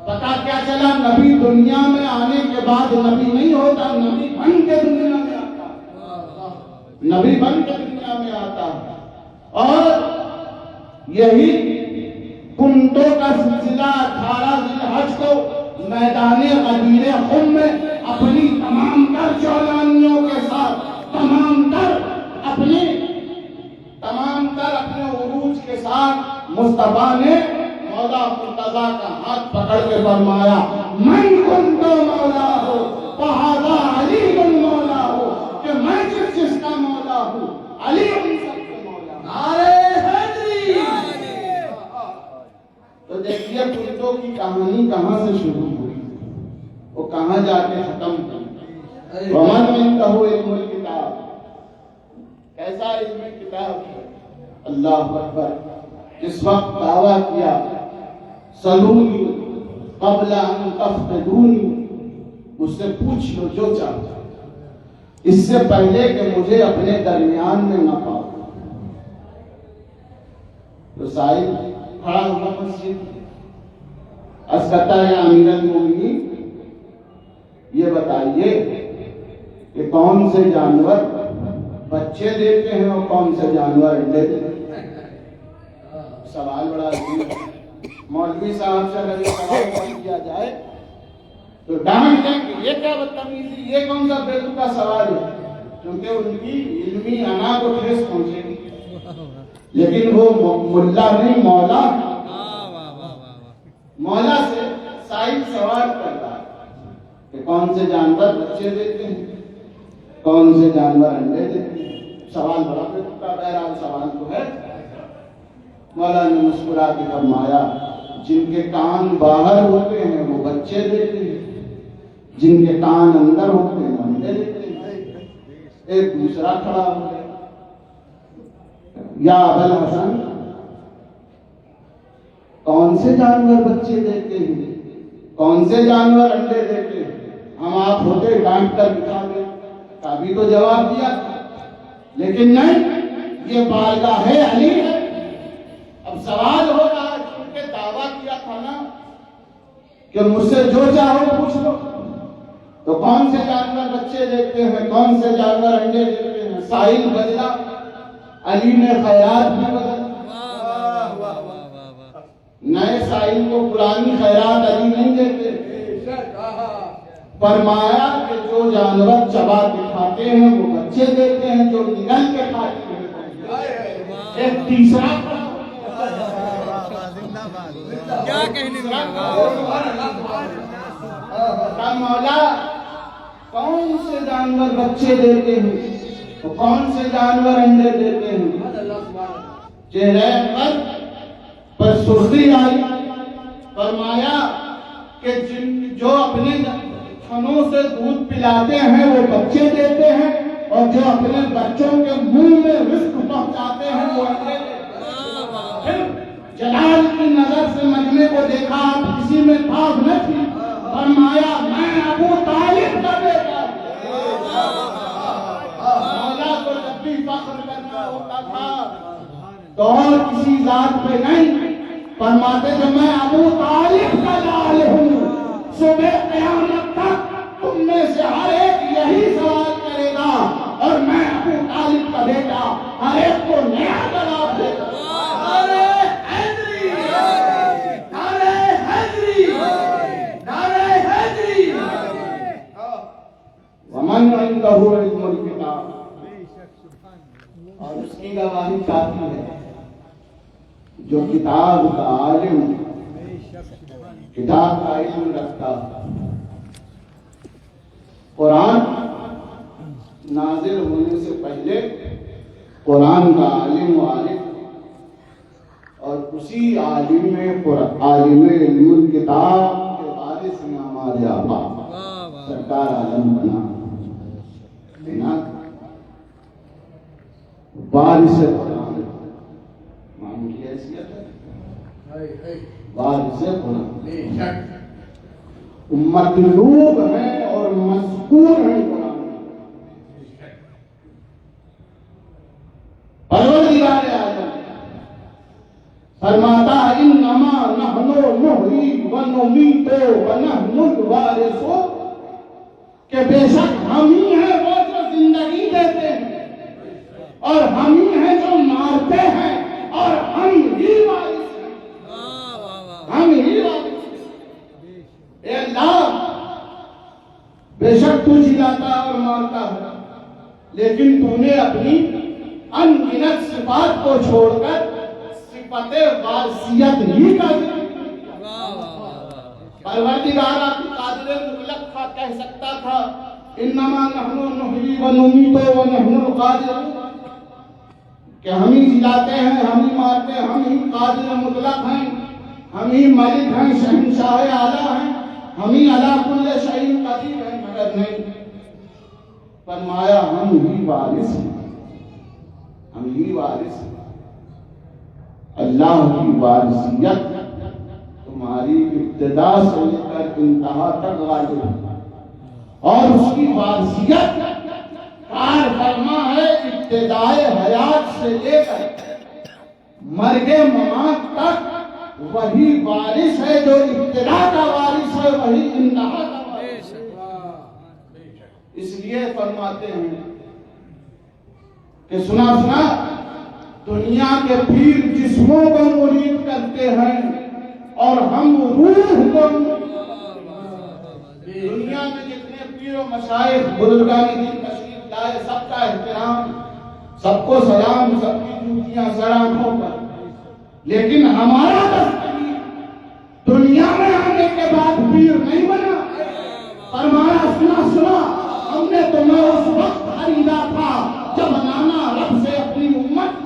پتا کیا چلا؟ نبی دنیا میں آنے کے بعد نبی نہیں ہوتا، نبی بن کے دنیا میں آتا. نبی بن کے دنیا میں آتا. اور یہی کنتوں کا سلسلہ 18 ذی الحج کو میدان غدیر خم میں اپنی تمام تر جولانیوں کے ساتھ تمام تر اپنے عروج کے ساتھ مصطفیٰ نے مولا مرتضیٰ کا ہاتھ پکڑ کے فرمایا من کنت مولا ہو فہذا علی مولا ہو، کہ میں جس جس کا مولا ہوں علی ان سب کے مولا. نعرہ حیدری. تو دیکھیے کنتوں کی کہانی کہاں سے شروع ہوئی، وہ کہاں جا کے ختم ہوئی. ومن عنده علم الکتاب. کیسا علم کتاب ہے؟ اللہ اکبر. جس وقت دعویٰ کیا سلونی قبل ان تفتدونی، مجھ سے پوچھ لو جو چاہتا، اس سے پہلے کہ مجھے اپنے درمیان میں نہ پاؤ۔ تو سائل کھڑا ہوا مسجد، عرض کرتا ہے امیر المومنین یہ بتائیے کہ کون سے جانور بچے دیتے ہیں اور کون سے جانور انڈے دیتے ہیں؟ سوال بڑا عجیب ہے۔ مولوی صاحب سے اگر یہ سوال پوچھ کیا جائے تو ڈانٹ دیں کہ یہ کیا بدتمیزی، یہ کون سا بیتوقع سوال ہے، کیونکہ ان کی علمی انا کو ٹھیس پہنچے گی۔ لیکن وہ ملا نہیں، مولا ہے۔ مولا سے سائل سوال کرتا ہے کہ کون سے جانور بچے دیتے ہیں، کون سے جانور انڈے دیتے ہیں۔ سوال بڑا بیتوقع، بہرحال سوال تو ہے۔ مولا نے مسکرا کے فرمایا جن کے کان باہر ہوتے ہیں وہ بچے دیتے ہیں، جن کے کان اندر ہوتے ہیں انڈے دیتے ہیں۔ ایک دوسرا کھڑا ہو گیا، یا ابوالحسن کون سے جانور بچے دیتے ہیں، کون سے جانور انڈے دیتے ہیں؟ ہم آپ ہوتے ڈانٹ کر دکھا دیں، کبھی تو جواب دیا تھا، لیکن نہیں، یہ بارگاہ علی ہے۔ اب سوال ہو رہا ہے، کیونکہ دعویٰ کیا تھا نا کہ مجھ سے جو چاہو پوچھ لو، تو کون سے جانور بچے دیتے ہیں، کون سے جانور انڈے دیتے ہیں؟ سائل بدلا، علی نے خیرات بھی بدلا۔ نئے سائل کو پرانی خیرات علی نہیں دیتے، فرمایا کہ جو جانور چبا کے کھاتے ہیں وہ بچے دیتے ہیں، جو نگل کے کھاتے ہیں۔ ایک تیسرا کیا کہنے مولا کون سے جانور بچے دیتے ہیں، کون سے جانور انڈے دیتے ہیں؟ چہرے پر سرخی آئی، فرمایا کہ جو اپنے تھنوں سے دودھ پلاتے ہیں وہ بچے دیتے ہیں، اور جو اپنے بچوں کے منہ میں رزق پہنچاتے ہیں وہ انڈے دیتے ہیں۔ پھر جلال کی نظر سے مجمع کو دیکھا، آپ کسی میں بھاگ نہ تھی، فرمایا میں ابو طالب کا بیٹا ہوں۔ مولا کو جب بھی فخر کرنا ہوتا تھا تو اور کسی ذات پہ نہیں، فرماتے کہ میں ابو طالب کا لال ہوں۔ صبح قیامت تک تم میں سے ہر ایک یہی سوال کرے گا، اور میں ابو طالب کا بیٹا ہر ایک کو نیا جواب دے گا۔ نعرہ حیدری، نعرہ حیدری، نعرہ حیدری۔ ومن عنده علم الکتاب، اور اس کی گواہی کافی ہے جو کتاب کا عالم، کتاب کا علم رکھتا۔ قرآن نازل ہونے سے پہلے قرآن کا عالم و عالم، اور اسی عالم عالم علم الکتاب کے وارث میں ہمارے آقا سرکار عالم بنا وارث قرآن، مان کی حیثیت ہے وارث قرآن، مطلوب ہے اور مذکور ہے قرآن۔ پروردگار عالم فرماتا انما نحن نحیی و نمیت و نحن الوارثون، کہ بے شک ہم ہی ہیں وہ جو زندگی دیتے ہیں، اور ہم ہی ہیں جو مارتے ہیں، اور ہم ہی وارث ہیں، ہم ہی وارث ہیں۔ اے اللہ بے شک تو جلاتا اور مارتا ہے، لیکن تو نے اپنی ان گنت صفات کو چھوڑ کر صفت وارثیت ہی کا ذکر کیا۔ پروردگار قادر مطلق تھا، کہہ سکتا تھا انما نحن نحیی و نمیت و نحن القادرون، کہ ہم ہی جلاتے ہیں، ہم ہی مارتے ہیں، ہم ہی قادر مطلق ہیں، ہم ہی ملک ہیں، شہنشاہ اعلیٰ ہیں، ہم ہی علی کل شیء قدیر ہیں، مگر نہیں، فرمایا ہم ہی وارث ہیں، ہم ہی وارث ہیں۔ اللہ کی وارثیت تمہاری ابتدا سے لے کر انتہا تک غالب ہے۔ اور اس کی وارثیت کار فرما ہے ابتدائے حیات سے لے کر مرگ ممات تک وہی وارث ہے جو ابتدا کا وارث ہے وہی انتہا کا وارث ہے۔ اس لیے فرماتے ہیں کہ سنا دنیا کے پیر جسموں کو مرید کرتے ہیں اور ہم روح کو دنیا میں جتنے پیر و مشائخ بزرگان دین تشریف لائے سب کا احترام، سب کو سلام، سب کی جوتیاں سر آنکھوں پر، لیکن ہمارا دستگیر دنیا میں آنے کے بعد پیر نہیں بنا۔ فرمایا سنا ہم نے تمہیں اس وقت خریدا تھا جب نانا رب سے اپنی امت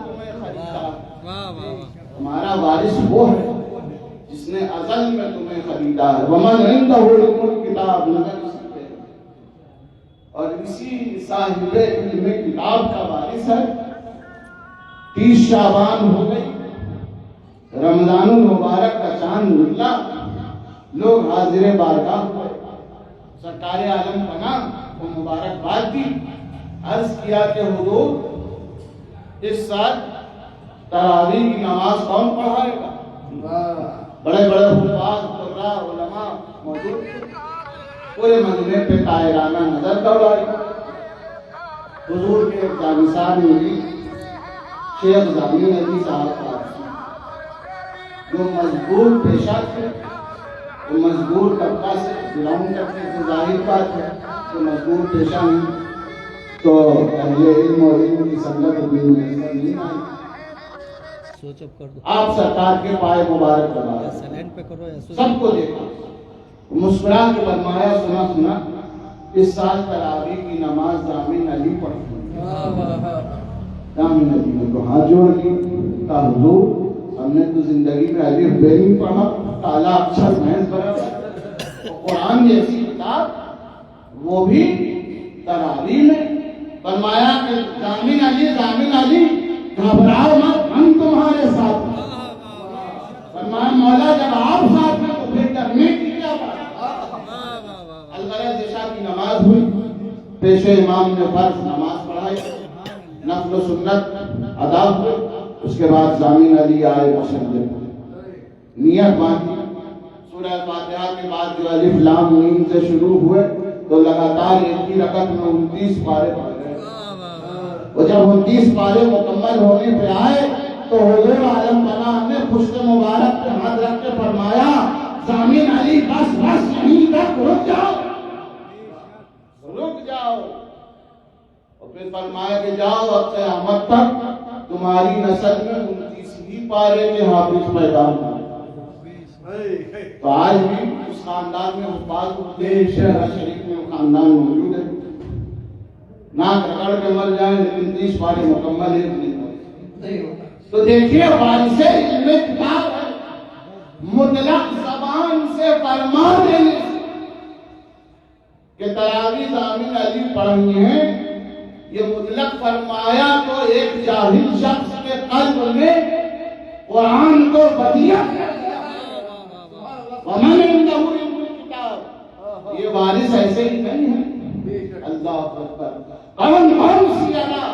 تمہیں خریدا۔ ہمارا وارث وہ ہے جس نے ازل میں تمہیں خریدا ہے۔ ومن عنده علم الکتاب اور اسی صاحب علم کتاب کا وارث ہے۔ 30 شعبان ہو گئی، رمضان المبارک کا چاند نکلا، لوگ حاضر بارگاہ ہوئے، سرکار عالم بنا کو مبارکباد دی، عرض کیا کہ حضور اس سال تراویح کی نماز کون پڑھائے گا؟ بڑے بڑے حفاظ قراء علماء موجود تھے، پورے مجمع پہ طائرانہ نظر دوڑائی۔ حضور کے جانثار ملی شیخ ضامن علی صاحب جو مجبور پیشہ تھے، وہ مجبور طبقہ سے بلانگ کرتے تھے، ظاہر بات ہے کہ مجبور پیشہ نہیں تو اہل علم اور علم کی سنگت دین میں نہیں آئی۔ آپ سرکار کے پائے مبارک لگا، سب کو دیکھا، مسکرا کے فرمایا سنا اس سال تراویح کی نماز ضامن علی پڑھی۔ ضامن علی نے تو ہاتھ جوڑ لی، کہا حضور ہم نے تو زندگی میں الف بے نہیں پڑھا، کالا اکشر محض برابر، قرآن جیسی کتاب وہ بھی تراویح میں۔ فرمایا کہ ضامن علی گھبراؤ مت، ہم تمہارے ساتھ ہیں۔ فرمایا مولا جب آپ ساتھ ہیں تو پھر ڈرنے کی کیا بات؟ الغرض عشاء کی نماز ہوئی، پیش امام نے فرض نماز پڑھائی، نفل و سنت ادا ہوئے، اس کے بعد ضامن علی آئے مشہد نیت باندھی، سورہ فاتحہ کے بعد جو الف لام میم سے شروع ہوئے تو لگاتار ایک ہی رکعت میں 29 پارے پڑھ گئے۔ اور جب 29 پارے مکمل ہونے پہ آئے تو حضور عالم پناہ نے پشت مبارک پہ ہاتھ رکھ کے فرمایا ضامن علی بس یہیں تک رک جاؤ۔ اور پھر فرمایا کہ جاؤ اب قیامت تک تمہاری نسل میں 29 ہی پارے کے حافظ پیدا ہوں۔ تو آج بھی اس خاندان میں حفاظ شریف میں خاندان موجود ہے، ناک رگڑ کے مر جائیں لیکن 30 پارے مکمل ایک نہیں ہوتا۔ تو دیکھیے وارث علم کتاب ہے، مطلق زبان سے فرما دینے کہ تراویح ضامن علی پڑھنی ہے، یہ مطلق فرمایا تو ایک جاہل شخص کے قلب میں قرآن کو بدیعت کر دیا۔ ومن عنده علم الکتاب، یہ وارث ایسے ہی نہیں ہے۔ اللہ اکبر، کون سی ادا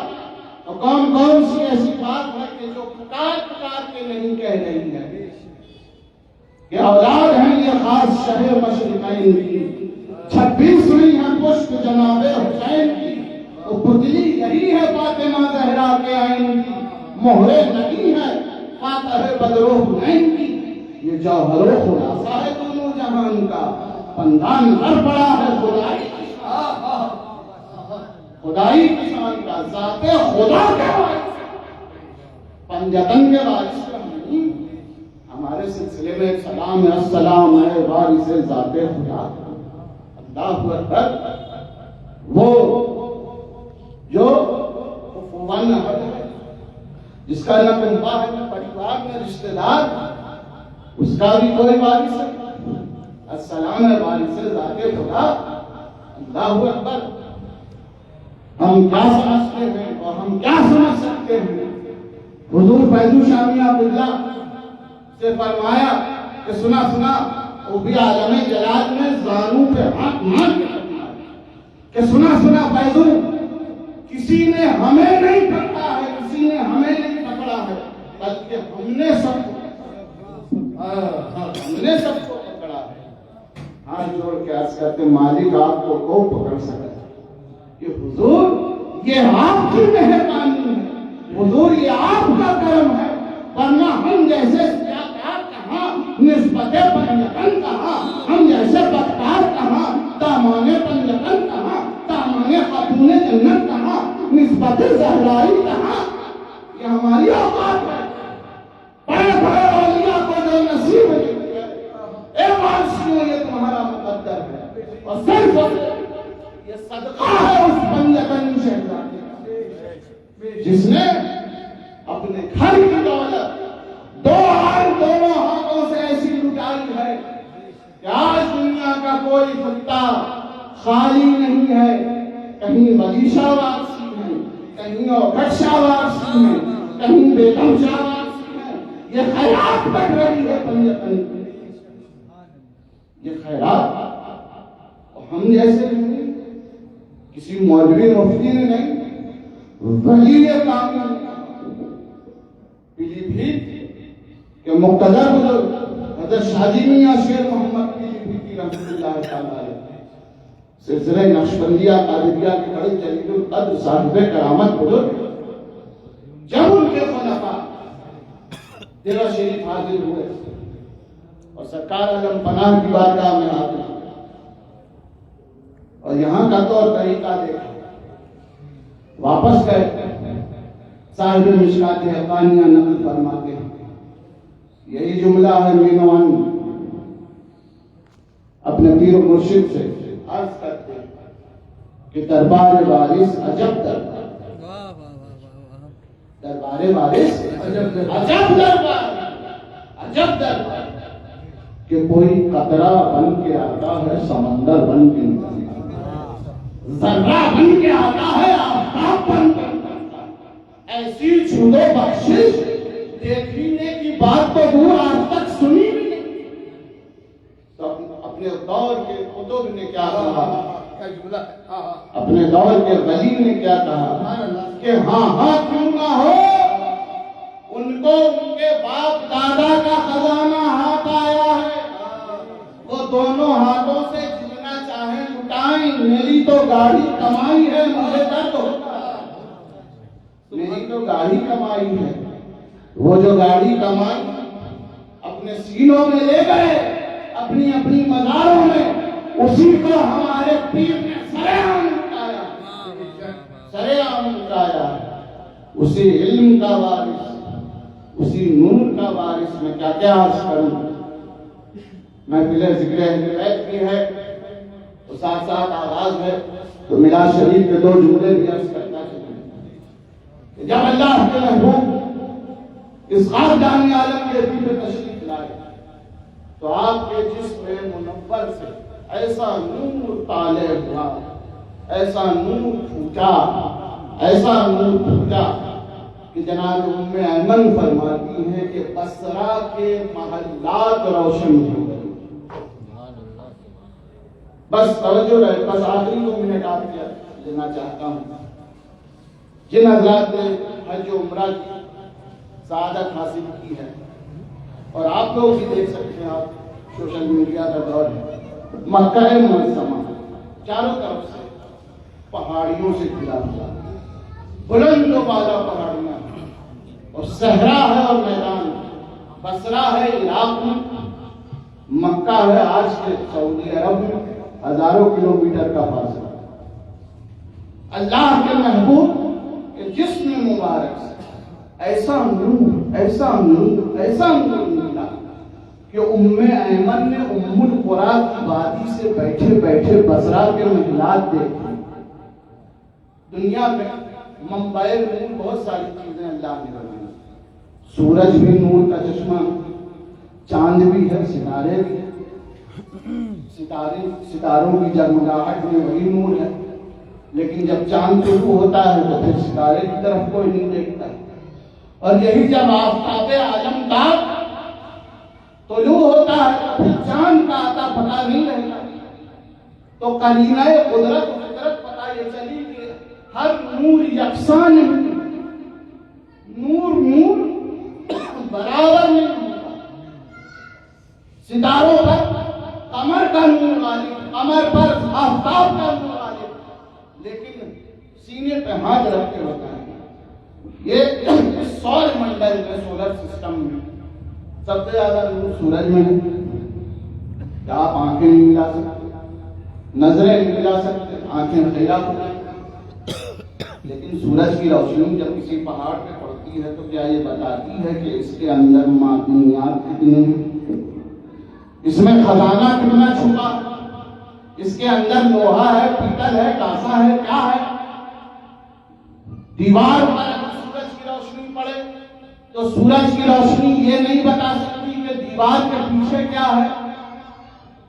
اور کون سی ایسی بات ہے کہ جو پکار کے نہیں کہہ رہی ہے کہ اولاد ہیں یہ خاص شہر مشرقین کی، 26ویں ہے پشت جناب حسین کی، وہ پتلی یہی ہے فاطمہ زہرا کے عین کی، مہر نبی ہے فاتح بدر و حنین کی، یہ جوہر و خلاصہ ہے دونوں جہان کا، پندان بھر پڑا ہے خدائی کسان کا، ذات خدا کے وارث، پنجتن کے وارث نہیں۔ ہمارے سلسلے میں ایک سلام ہے، السلام ہے وارث ذات خدا۔ اللہ اکبر، وہ جو ون ہے جس کا نہ کنبہ ہے نہ پریوار نہ رشتہ دار، اس کا بھی کوئی وارث ہے۔ السلام ہے وارث ذات خدا۔ اللہ اکبر، ہم کیا سمجھتے ہیں اور ہم کیا سمجھ سکتے ہیں؟ حضور فیض شامی عبداللہ سے فرمایا کہ سنا وہ بھی عالم جلال میں زانوں پہ ہاتھ مار کے فرمایا کہ سنا فیضوں، کسی نے ہمیں نہیں پکڑا ہے، کسی نے ہمیں نہیں پکڑا ہے، بلکہ ہم نے سب کو پکڑا ہے۔ ہاتھ جوڑ کے عرض کرتے مالک آپ کو کون پکڑ سکتا ہے؟ کہ حضور یہ آپ کی مہربانی ہے، حضور یہ آپ کا کرم ہے، ورنہ ہم جیسے سیاکار کہاں، نسبت پنجکن کہاں، ہم جیسے بدکار کہاں، دامان پنجکن کہاں، دامان خاتون جنت کہاں، نسبت زہرائی کہاں؟ یہ ہماری اوقات ہے۔ بڑے بڑے اولیاء کو جو نصیب نہیں ہے، اے وارثیوں یہ تمہارا مقدر ہے، اور صرف یہ صدقہ ہے اس پنجکن شہزادے کا جس نے اپنے گھر کی دولت دونوں ہاتھوں سے ایسی لٹائی ہے کہ آج دنیا کا کوئی خطہ خالی نہیں ہے، کہیں بغیچہ وارثی ہے، کہیں اوکھٹشا وارثی ہے، کہیں بیگم شاہ وارثی ہے۔ یہ خیرات بڑھ رہی ہے پنجکن، یہ خیرات، اور ہم جیسے نہیں، کسی مولوی مفتی نے نہیں، ولی کامل پیلی بھیت کہ مقتدر بزرگ حضرت شاہجی میاں شیر محمد پیلی بھیتی رحمت اللہ تعالیٰ علیہ، سلسلہ نقشبندیہ قادریہ کے بڑے جلیل القدر صاحب کرامت بزرگ، جب ان کے خلفاء دلہ شریف حاضر ہوئے اور سرکار عالم پناہ کی بارگاہ میں حاضر ہوئے اور یہاں کا طور طریقہ دیکھا، واپس گئے، صاحب مشکات حقانیہ نقل فرماتے ہیں، یہی جملہ ہے مینوان اپنے پیر و مرشد سے عرض کرتے ہیں کہ دربار وارث عجب دربار، دربار وارث عجب دربار کہ کوئی قطرہ بن کے آتا ہے، سمندر بن کے ذرہ بن کے آتا ہے، آفتاب بن کے ایسی چھوڑو بخشش دیکھنے کی بات تو دور آج تک سنی بھی نہیں۔ تو اپنے دور کے قطب نے کیا کہا، اپنے دور کے ولی نے کیا کہا کہ ہاں کیوں نہ ہو، ان کو ان کے باپ دادا کا خزانہ ہاتھ آیا ہے، وہ دونوں ہاتھوں سے جتنا چاہیں لٹائیں، میری تو گاڑی کمائی ہے، مجھے درد ہوتا ہے، میری تو گاڑی کمائی ہے، وہ جو گاڑی کمائی اپنے سینوں میں لے گئے، اپنی اپنی مزاروں میں، اسی کو ہمارے پیر نے سرے عام لٹایا، اسی علم کا وارث، اسی نور کا وارث۔ میں کیا عرض کروں، میں پہلے ذکر اہل بیت بھی ہے اور ساتھ ساتھ آغاز ہے، تو میلاد شریف کے دو جملے بھی عرض کرتا چلوں۔ جب اللہ کے محبوب اس خاندانی عالم کے دل میں تشریف لائے تو آپ کے جسم منور سے ایسا نور طالع ہوا، ایسا نور پھوٹا، ایسا نور پھوٹا کہ جناب ام ایمن فرماتی ہیں کہ بصرہ کے محلات روشن ہو گئے۔ بس توجہ رہے، بس آخری 2 منٹ آپ کیا لینا چاہتا ہوں۔ جن حضرات نے حج و عمرہ کی سعادت حاصل کی ہے، اور آپ لوگ بھی دیکھ سکتے ہیں، آپ سوشل میڈیا کا دور ہے، مکہ معظمہ چاروں طرف سے پہاڑیوں سے گھرا ہوا، بلند و بالا پہاڑیاں، اور صحرا ہے اور میدان، بصرہ ہے عراق میں، مکہ ہے آج کے سعودی عرب میں، ہزاروں کلومیٹر کا فاصلہ۔ اللہ کے محبوب کے جسم مبارک سے ایسا نور، ایسا نور، ایسا نور ملا کہ ام ایمن نے ام القریٰ کی وادی سے بیٹھے بیٹھے بصرہ کے محلات دیکھے۔ دنیا میں منبع نور بہت ساری چیزیں اللہ نے بنائی، سورج بھی نور کا چشمہ، چاند بھی ہے، ستارے بھی، ستاروں کی جگمگاہٹ میں وہی نور ہے، لیکن جب چاند طلوع ہوتا ہے تو پھر ستارے کی طرف کوئی نہیں دیکھتا، اور یہی جب آفتاب عالم کا طلوع ہوتا ہے تو پھر چاند کا پتہ نہیں رہتا تو قرینہ قدرت و فطرت پتہ یہ چلی کہ ہر نور یکساں نہیں، نور برابر نہیں ہوتا. ستاروں پر قمر کا نور غالب، قمر پر آفتاب کا نور غالب، لیکن سینے پہ ہاتھ رکھ کے بتائیں یہ سور منڈل میں، سولر سسٹم میں سب سے زیادہ نور سورج میں ہے. کیا آپ آنکھیں نہیں ملا سکتے، نظریں نہیں ملا سکتے، آنکھیں خیرہ ہو جائیں، لیکن سورج کی روشنی جب کسی پہاڑ پہ پڑتی ہے تو کیا یہ بتاتی ہے کہ اس کے اندر معدنیات کتنی ہیں، اس میں خزانہ کتنا چھپا ہے، اس کے اندر لوہا ہے، پیتل ہے، کانسا ہے، کیا ہے. دیوار پر اگر سورج کی روشنی پڑے تو سورج کی روشنی یہ نہیں بتا سکتی کہ دیوار کے پیچھے کیا ہے،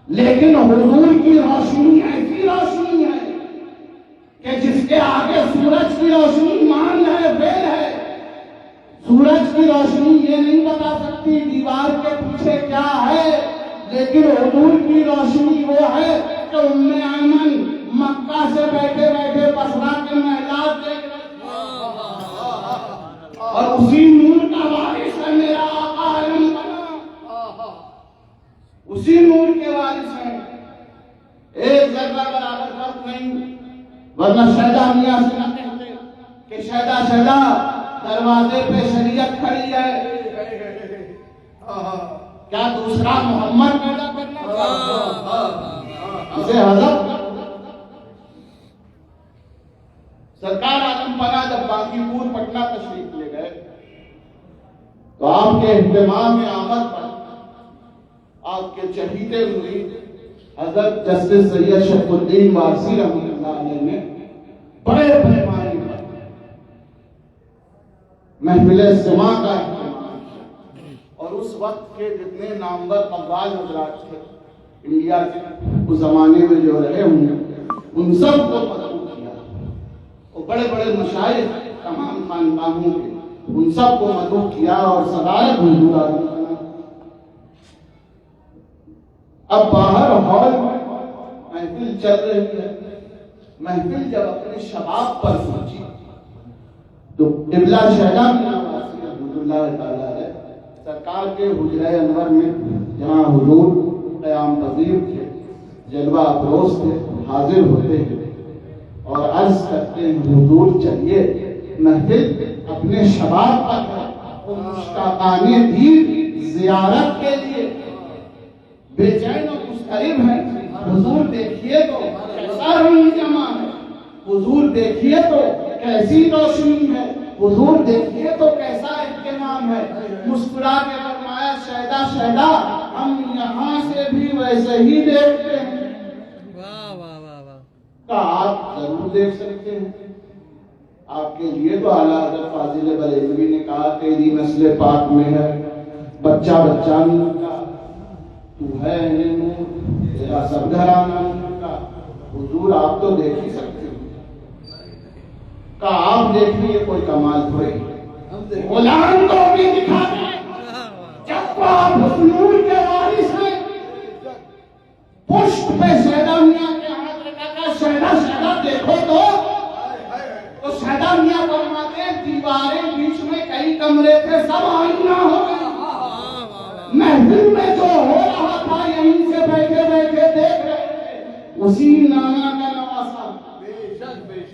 لیکن حضور کی روشنی ایسی روشنی ہے کہ جس کے آگے سورج کی روشنی مان ہے، فیل ہے. سورج کی روشنی یہ نہیں بتا سکتی دیوار کے پیچھے کیا ہے، لیکن حضور کی روشنی وہ ہے کہ ام ایمن مکہ سے بیٹھے بیٹھے بصرہ کے محلات دیکھ رہے اور اسی نور کا وارث ہے میرا آقا علم بنا، اسی نور کے وارث ہیں. ایک ذرہ برابر فرق نہیں، ورنہ شہدہ میاں سے نہ کہتے کہ شہدہ دروازے پہ شریعت کھڑی ہے، کیا دوسرا محمد پیدا کرنا اسے حضرت. سرکار عالم پناہ جب باقی پور پٹنہ تشریف لے گئے تو آپ کے اہتمام آمد پر آپ کے چہیتے مرید حضرت جسٹس سید شرف الدین وارثی رحمۃ اللہ علیہ نے بڑے پیمانے پر محفل سماع کا اہتمام کیا، اور اس وقت کے جتنے نامور قوال حضرات تھے انڈیا کے اس زمانے میں جو رہے ہوں ان سب کو مدعو کیا، اور بڑے بڑے مشائخ تمام خانقاہوں کے ان سب کو مدعو کیا اور صدارت حضور عالم بنا. اب باہر ہال میں محفل چل رہی ہے، محفل جب اپنے شباب پر پہنچی تو قبلہ شہدہ میاں وارثی رحمۃ اللہ تعالیٰ علیہ سرکار کے حجرہ انور میں جہاں حضور قیام پذیر تھے، جلوہ افروز تھے، حاضر ہوتے ہیں اور عرض کرتے ہیں حضور چلیے محفل اپنے شباب پر مشتاقان دیر زیارت کے لیے بے چین و مضطرب ہے. حضور دیکھیے تو کیسا رنگ جمع ہے، حضور دیکھیے تو کیسی روشنی ہے، حضور دیکھیے تو کیسا اہتمام ہے. مسکرا کے فرمایا شہدہ ہم یہاں سے بھی ویسے ہی دیکھتے ہیں. واہ واہ واہ واہ. کہا آپ ضرور دیکھ سکتے ہیں، آپ کے لیے تو اعلیٰ حضرت فاضل بریلوی نے کہا تیری نسل پاک میں ہے بچہ نور کا، تو ہے نور، تیرا سب گھرانہ نور کا. حضور آپ تو دیکھ ہی سکتے ہیں. کہا آپ دیکھیں یہ کوئی کمال تھوڑی، غلام کو بھی دکھا دیں جب آپ اس نور کے وارث ہیں. پشت پہ شہدہ میاں کے ہاتھ رکھا کہ شہدہ دیکھو تو شہدہ میاں فرماتے ہیں دیواریں بیچ میں کئی کمرے تھے سب آئینہ ہو گئے. محفل میں جو ہو رہا تھا یہیں سے بیٹھے بیٹھے دیکھ رہے تھے اسی نانا کا نواسا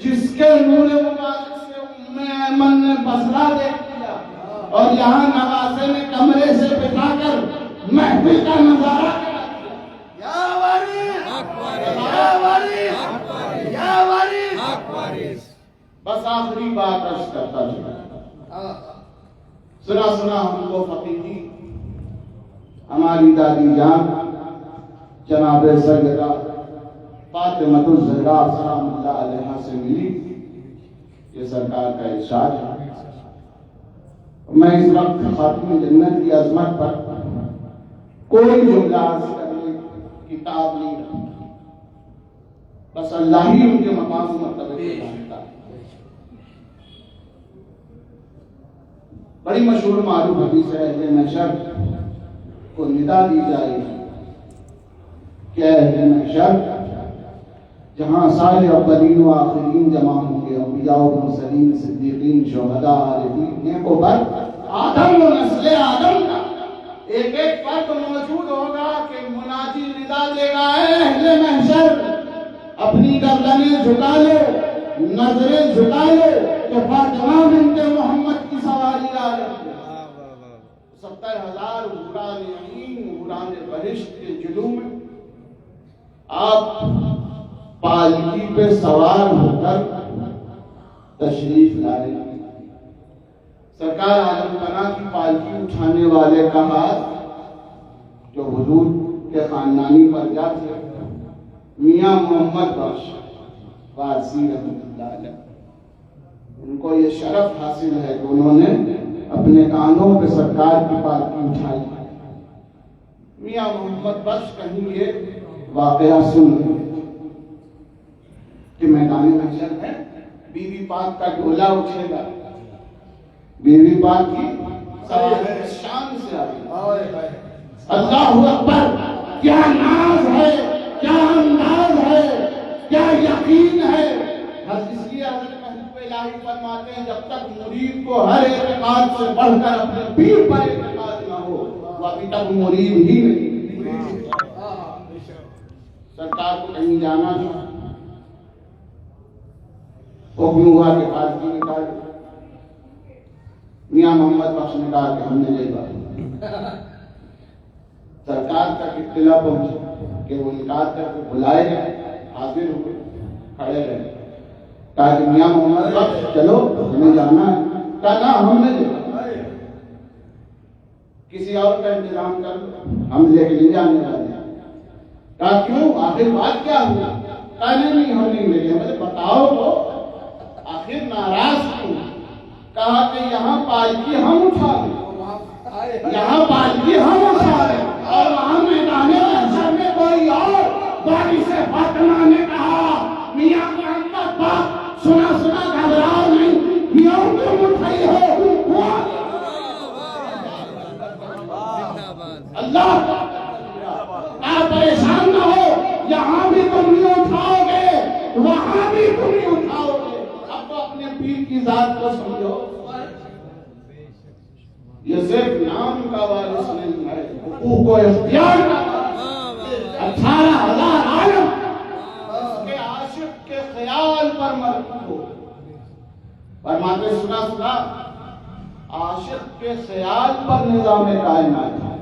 جس کے نور مبارک سے ام ایمن نے بصرہ دیکھ لیا اور یہاں نواسے نے کمرے سے بٹھا کر محفل کا نظارہ کیا. یا وارث بس آخری بات عرض کرتا چلا، سنا ہم کو فقیر جی ہماری دادی جان جناب سیدہ فاطمۃ الزہرا سلام اللہ علیہا سے ملی. یہ سرکار کا ارشاد ہے. میں اس وقت خاتم جنت کی عظمت پر کوئی جملہ عرض کرنے کی کتاب نہیں رکھتا، بس اللہ ہی ان کے مقام و مرتبے کو جانتا ہے. بڑی مشہور معروف حدیث ہے اہل محشر کو ندا دی جائے گی کہ اہل محشر جہاں سارے اولین و آخرین جمع ہوں گے، انبیاء و مرسلین، صدیقین، شہداء، عارفین، نیک و بد، آدم و نسل آدم کا ایک ایک فرد موجود ہوگا کہ مناجی ندا دے گا، اے اہل محشر اپنی گردنیں جھکا لو، نظریں جھکا لو کہ فاطمہ بنت محمد کی سواری آ رہی ہے۔ 70,000 حوران عین، حوران بہشت کے جلوہ میں آپ پالکی پہ سوار ہو کر تشریف لائے۔ سرکار عالم پناہ کی پالکی اٹھانے والے کا ہاتھ جو حضور کے خاندانی پرجا تھے، میاں محمد بخش وارسی رحمۃ اللہ علیہ، ان کو یہ شرف حاصل ہے کہ انہوں نے اپنے کانوں پہ سرکار کی پالکی اٹھائی۔ میاں محمد بخش کہیں یہ واقعہ سن کہ میدان محشر ہے، بیوی پاک کا ڈھولا اٹھے گا، بیوی پاک کی سواری شان سے آئی، اللہ اکبر، کیا ناز ہے، کیا انداز ہے، کیا یقین ہے۔ اس لیے حضرت محبوب الہی فرماتے ہیں جب تک مرید کو ہر اعتقاد سے بڑھ کر اپنے پیر پر اعتقاد نہ ہو وہ ابھی تک مرید ہی نہیں۔ سرکار کو کہیں جانا تھا، حکم ہوا کہ پالکی نکال۔ میاں محمد بخش نے کہا کہ ہم نے لے گا۔ سرکار تک اطلاع پہنچی کہ وہ نکال کر کے بلائے گئے، حاضر ہوئے، کھڑے رہے۔ کہا کہ میاں محمد بخش چلو ہمیں جانا ہے۔ کہا نہ ہم نے لے گا، کسی اور کا انتظام کر دو، ہم لے کے نہیں جانے والے۔ کہا کیوں، آخر بات کیا ہوا؟ کہا نہیں ہم نہیں لے گئے۔ مجھے بتاؤ تو آخر ناراض کیوں؟ کہا کہ یہاں پالکی ہم اٹھا لیں، یہاں پالکی ہم اٹھا لیں، اور وہاں میدان محشر میں کوئی اور۔ وارث فاطمہ نے کہا میاں محمد بخش سنا سنا گھبراؤ نہیں، میاں تم اٹھائی ہو اللہ، آپ پریشان نہ ہو، یہاں بھی تم نہیں اٹھاؤ گے، وہاں بھی تم نہیں اٹھاؤ گے۔ اب تو اپنے پیر کی ذات کو سمجھو، یہ صرف نام کا وارث نہیں ہے، حقوق و اختیار کا۔ 18,000 عالم اس کے عاشق کے خیال پر مربوط ہو۔ فرماتے سنا سنا عاشق کے خیال پر نظام کائنات ہے،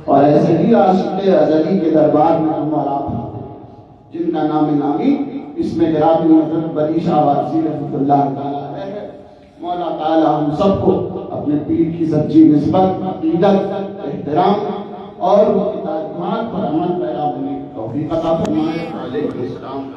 اور ایسے ہی عاشق ازلی کے دربار میں ہم اور آپ جن کا نام نامی اس میں گرامی حضرت بلی شاہ وارسی رحمۃ اللہ تعالیٰ ہے۔ مولا تعالیٰ ہم سب کو اپنے پیر کی سچی نسبت، عقیدت، احترام اور وہ کی تعلیمات پر عمل پیرا ہونے کی توفیق عطا فرمائے۔ علیکم السلام۔